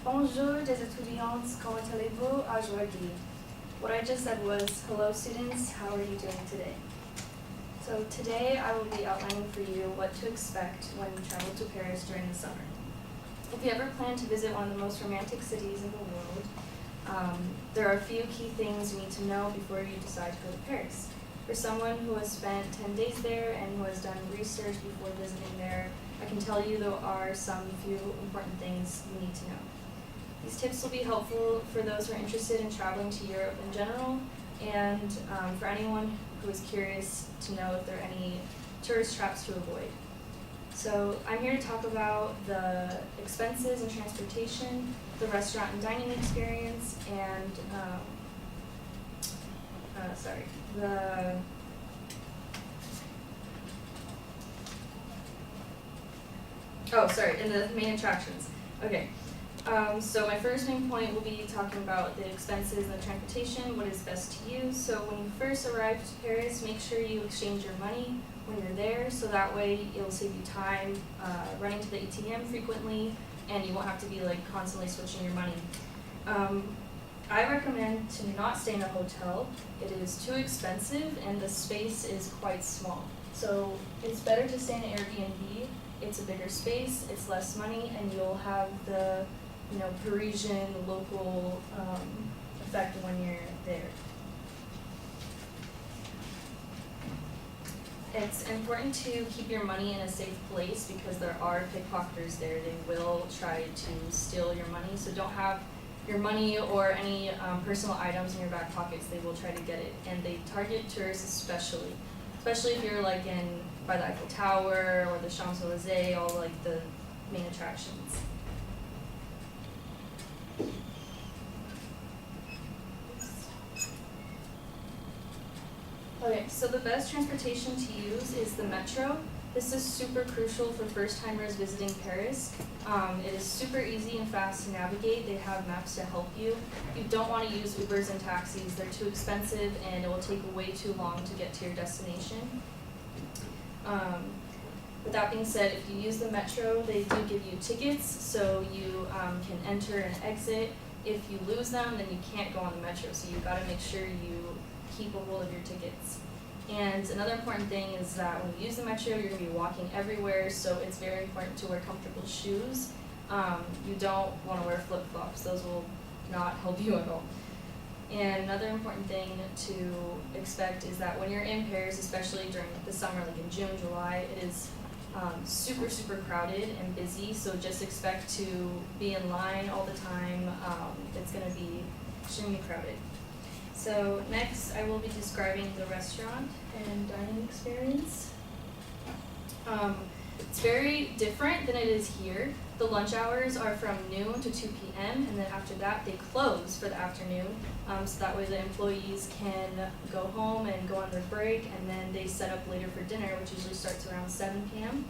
Bonjour des étudiants, comment allez-vous aujourd'hui? What I just said was, hello students, how are you doing today? So today I will be outlining for you what to expect when you travel to Paris during the summer. If you ever plan to visit one of the most romantic cities in the world, there are a few key things you need to know before you decide to go to Paris. For someone who has spent 10 days there and who has done research before visiting there, I can tell you there are some few important things you need to know. These tips will be helpful for those who are interested in traveling to Europe in general, and for anyone who is curious to know if there are any tourist traps to avoid. So I'm here to talk about the expenses and transportation, the restaurant and dining experience, and and the main attractions. Okay. So my first main point will be talking about the expenses and the transportation, what is best to use. So when you first arrive to Paris, make sure you exchange your money when you're there, so that way it'll save you time running to the ATM frequently, and you won't have to be like constantly switching your money. I recommend to not stay in a hotel. It is too expensive and the space is quite small. So it's better to stay in an Airbnb. It's a bigger space, it's less money, and you'll have the Parisian local effect when you're there. It's important to keep your money in a safe place because there are pickpocketers there. They will try to steal your money, so don't have your money or any personal items in your back pockets. They will try to get it, and they target tourists especially if you're like by the Eiffel Tower or the Champs-Elysees, all like the main attractions. Okay, so the best transportation to use is the metro. This is super crucial for first-timers visiting Paris. It is super easy and fast to navigate. They have maps to help you. You don't want to use Ubers and taxis. They're too expensive and it will take way too long to get to your destination. With that being said, if you use the metro, they do give you tickets, so you can enter and exit. If you lose them, then you can't go on the metro, so you've got to make sure you keep a hold of your tickets. And another important thing is that when you use the metro, you're going to be walking everywhere, so it's very important to wear comfortable shoes. You don't want to wear flip-flops. Those will not help you at all. And another important thing to expect is that when you're in Paris, especially during the summer, like in June, July, it is super, super crowded and busy, so just expect to be in line all the time. It's going to be extremely crowded. So next, I will be describing the restaurant and dining experience. It's very different than it is here. The lunch hours are from noon to 2 p.m. and then after that they close for the afternoon. So that way the employees can go home and go on their break, and then they set up later for dinner, which usually starts around 7 p.m.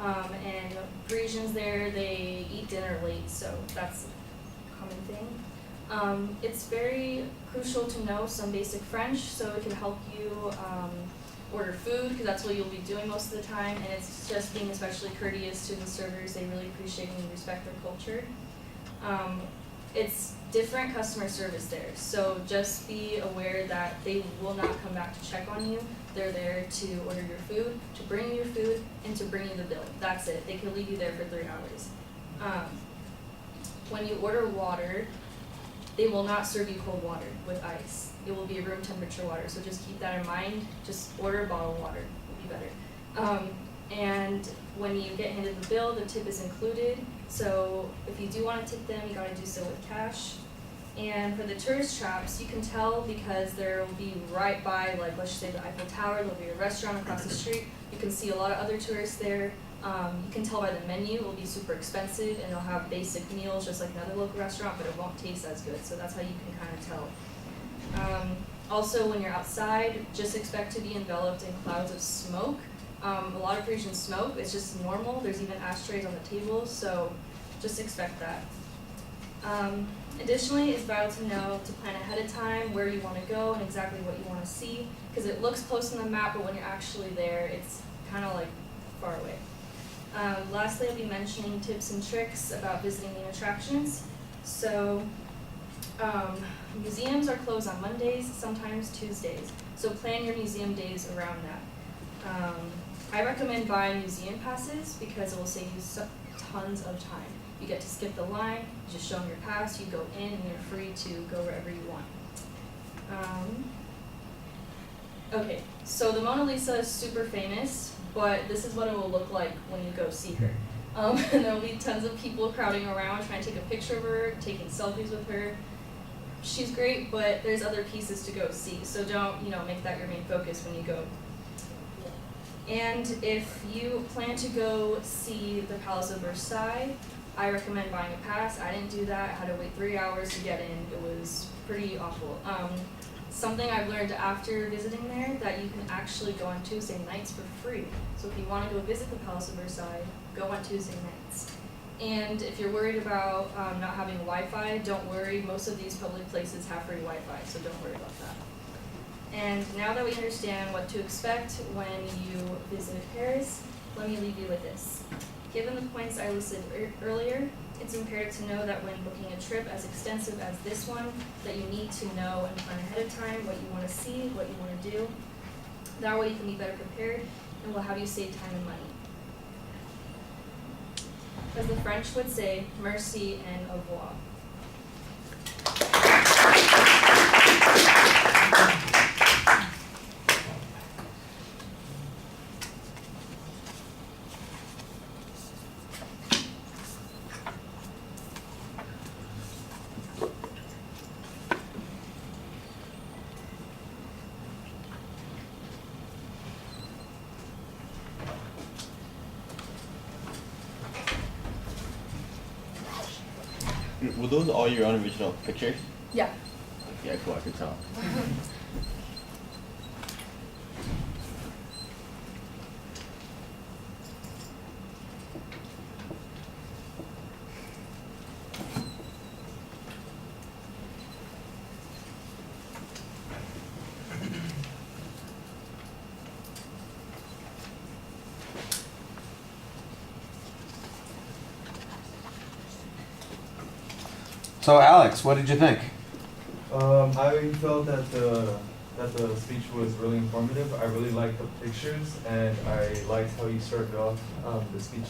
And Parisians there, they eat dinner late, so that's a common thing. It's very crucial to know some basic French, so it can help you order food, because that's what you'll be doing most of the time, and it's just being especially courteous to the servers. They really appreciate and respect their culture. It's different customer service there, so just be aware that they will not come back to check on you. They're there to order your food, to bring you your food, and to bring you the bill. That's it. They can leave you there for 3 hours. When you order water, they will not serve you cold water with ice. It will be room temperature water, so just keep that in mind. Just order bottled water, would be better. And when you get handed the bill, the tip is included. So if you do want to tip them, you gotta do so with cash. And for the tourist traps, you can tell because there will be right by, like let's just say the Eiffel Tower, there'll be a restaurant across the street. You can see a lot of other tourists there. You can tell by the menu, it will be super expensive and they'll have basic meals just like another local restaurant, but it won't taste as good. So that's how you can kind of tell. Also, when you're outside, just expect to be enveloped in clouds of smoke. A lot of Parisians smoke. It's just normal. There's even ashtrays on the tables, so just expect that. Additionally, it's vital to know to plan ahead of time where you want to go and exactly what you want to see, because it looks close on the map, but when you're actually there, it's kind of like far away. Lastly, I'll be mentioning tips and tricks about visiting main attractions. So museums are closed on Mondays, sometimes Tuesdays. So plan your museum days around that. I recommend buying museum passes because it will save you tons of time. You get to skip the line, you just show them your pass, you go in, and you're free to go wherever you want. Okay, so the Mona Lisa is super famous, but this is what it will look like when you go see her. And there will be tons of people crowding around trying to take a picture of her, taking selfies with her. She's great, but there's other pieces to go see, so don't, make that your main focus when you go. And if you plan to go see the Palace of Versailles, I recommend buying a pass. I didn't do that. I had to wait 3 hours to get in. It was pretty awful. Something I've learned after visiting there, that you can actually go on Tuesday nights for free. So if you want to go visit the Palace of Versailles, go on Tuesday nights. And if you're worried about not having Wi-Fi, don't worry. Most of these public places have free Wi-Fi, so don't worry about that. And now that we understand what to expect when you visit Paris, let me leave you with this. Given the points I listed earlier, it's imperative to know that when booking a trip as extensive as this one, that you need to know and plan ahead of time what you want to see, what you want to do. That way you can be better prepared and will have you save time and money. As the French would say, merci and au revoir. Were those all your own original pictures? Yeah. Yeah, cool, I could tell. So Alex, what did you think? I felt that the speech was really informative. I really liked the pictures, and I liked how you started off the speech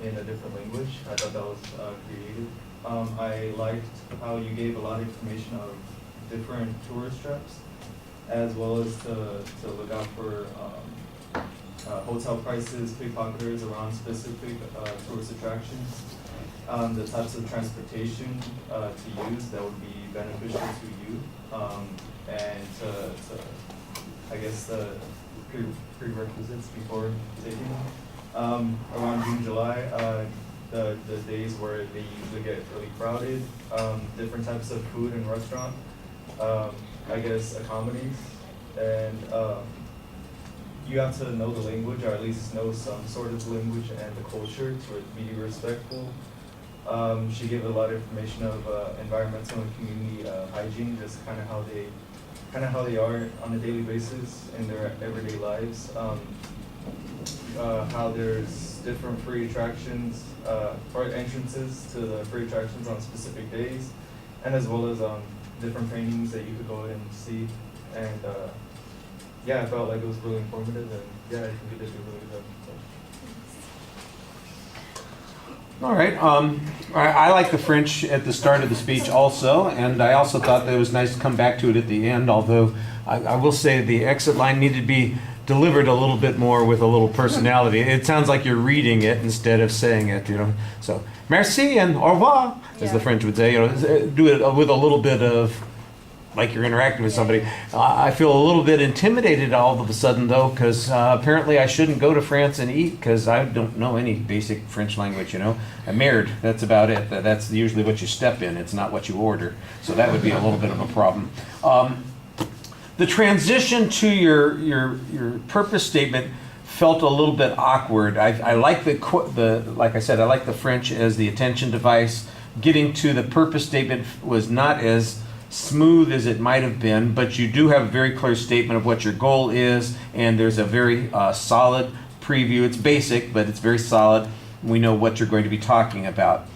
in a different language. I thought that was creative. I liked how you gave a lot of information of different tourist traps, as well as to look out for hotel prices, pickpocketers around specific tourist attractions. The types of transportation to use that would be beneficial to you, and to I guess the prerequisites before taking them. Around June, July, the days where they usually get really crowded, different types of food and restaurant, I guess accommodates, and you have to know the language, or at least know some sort of language and the culture to be respectful. She gave a lot of information of environmental and community hygiene, just kind of how they are on a daily basis in their everyday lives. How there's different free attractions or entrances to the free attractions on specific days, and as well as different paintings that you could go ahead and see. And yeah, I felt like it was really informative, and yeah, I think we did a really good job. All right. I like the French at the start of the speech also, and I also thought that it was nice to come back to it at the end, although I will say the exit line needed to be delivered a little bit more with a little personality. It sounds like you're reading it instead of saying it, So, merci and au revoir, as the French would say. Do it with a little bit of, like you're interacting with somebody. I feel a little bit intimidated all of a sudden, though, because apparently I shouldn't go to France and eat because I don't know any basic French language, I'm married, that's about it. That's usually what you step in. It's not what you order. So that would be a little bit of a problem. The transition to your purpose statement felt a little bit awkward. I like like I said, I like the French as the attention device. Getting to the purpose statement was not as smooth as it might have been, but you do have a very clear statement of what your goal is, and there's a very solid preview. It's basic, but it's very solid. We know what you're going to be talking about.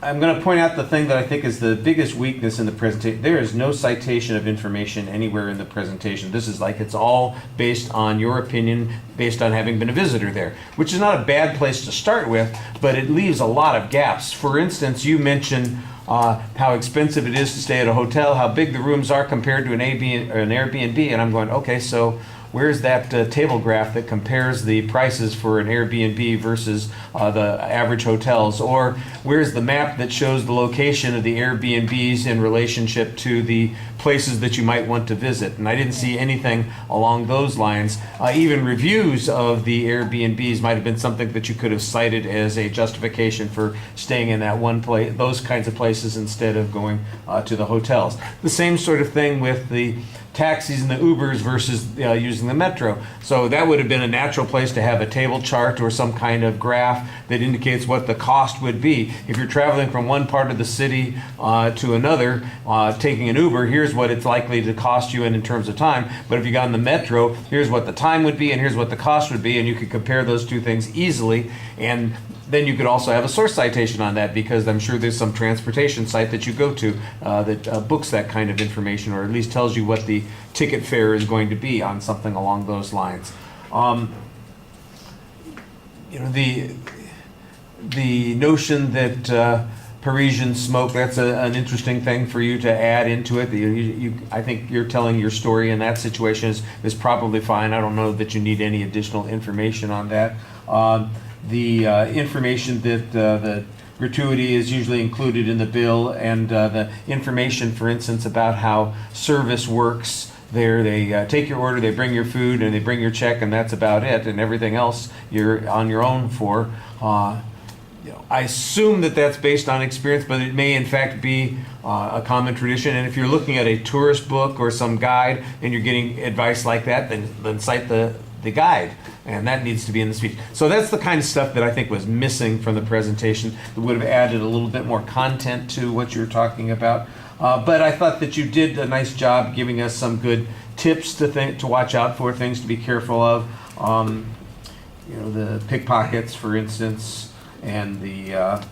I'm going to point out the thing that I think is the biggest weakness in the presentation. There is no citation of information anywhere in the presentation. This is like it's all based on your opinion, based on having been a visitor there, which is not a bad place to start with, but it leaves a lot of gaps. For instance, you mentioned how expensive it is to stay at a hotel, how big the rooms are compared to an Airbnb, and I'm going, okay, so where's that table graph that compares the prices for an Airbnb versus the average hotels? Or where's the map that shows the location of the Airbnbs in relationship to the places that you might want to visit? And I didn't see anything along those lines. Even reviews of the Airbnbs might have been something that you could have cited as a justification for staying in that one place, those kinds of places, instead of going to the hotels. The same sort of thing with the taxis and the Ubers versus using the metro. So that would have been a natural place to have a table chart or some kind of graph that indicates what the cost would be. If you're traveling from one part of the city to another, taking an Uber, here's what it's likely to cost you in terms of time. But if you got in the metro, here's what the time would be and here's what the cost would be, and you could compare those two things easily. And then you could also have a source citation on that, because I'm sure there's some transportation site that you go to that books that kind of information, or at least tells you what the ticket fare is going to be on something along those lines. The notion that Parisians smoke, that's an interesting thing for you to add into it. I think you're telling your story in that situation is probably fine. I don't know that you need any additional information on that. The information that the gratuity is usually included in the bill, and the information, for instance, about how service works there. They take your order, they bring your food, and they bring your check, and that's about it. And everything else you're on your own for. I assume that that's based on experience, but it may in fact be a common tradition. And if you're looking at a tourist book or some guide and you're getting advice like that, then cite the guide, and that needs to be in the speech. So that's the kind of stuff that I think was missing from the presentation, that would have added a little bit more content to what you're talking about. But I thought that you did a nice job giving us some good tips to watch out for, things to be careful of. The pickpockets, for instance, and the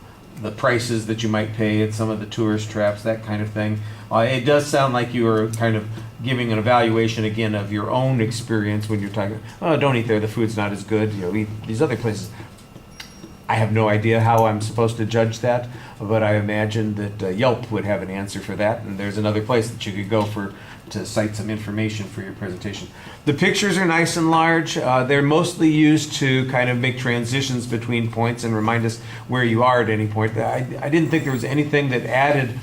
prices that you might pay at some of the tourist traps, that kind of thing. It does sound like you are kind of giving an evaluation again of your own experience when you're talking, oh, don't eat there, the food's not as good, eat these other places. I have no idea how I'm supposed to judge that, but I imagine that Yelp would have an answer for that, and there's another place that you could go to cite some information for your presentation. The pictures are nice and large. They're mostly used to kind of make transitions between points and remind us where you are at any point. I didn't think there was anything that added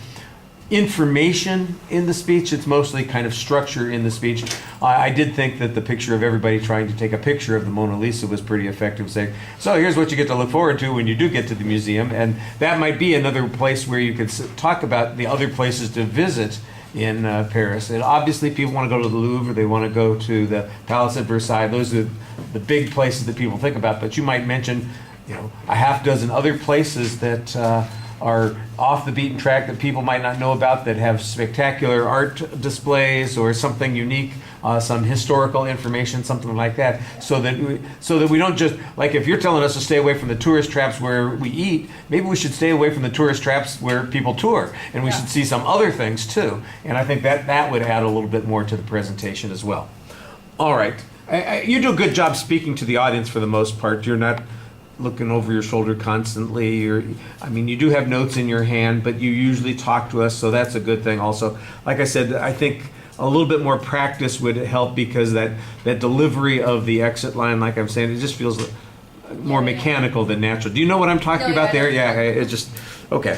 information in the speech. It's mostly kind of structure in the speech. I did think that the picture of everybody trying to take a picture of the Mona Lisa was pretty effective, saying, so here's what you get to look forward to when you do get to the museum. And that might be another place where you could talk about the other places to visit in Paris. And obviously people want to go to the Louvre, they want to go to the Palace at Versailles. Those are the big places that people think about, but you might mention a half dozen other places that are off the beaten track that people might not know about, that have spectacular art displays or something unique, some historical information, something like that, so that we don't just, like, if you're telling us to stay away from the tourist traps where we eat, maybe we should stay away from the tourist traps where people tour, and we should see some other things too. And I think that would add a little bit more to the presentation as well. All right, you do a good job speaking to the audience for the most part. You're not looking over your shoulder constantly. You do have notes in your hand, but you usually talk to us, so that's a good thing also. Like I said, I think a little bit more practice would help, because that delivery of the exit line, like I'm saying, it just feels more mechanical than natural. Do you know what I'm talking about there? Yeah, it just, okay.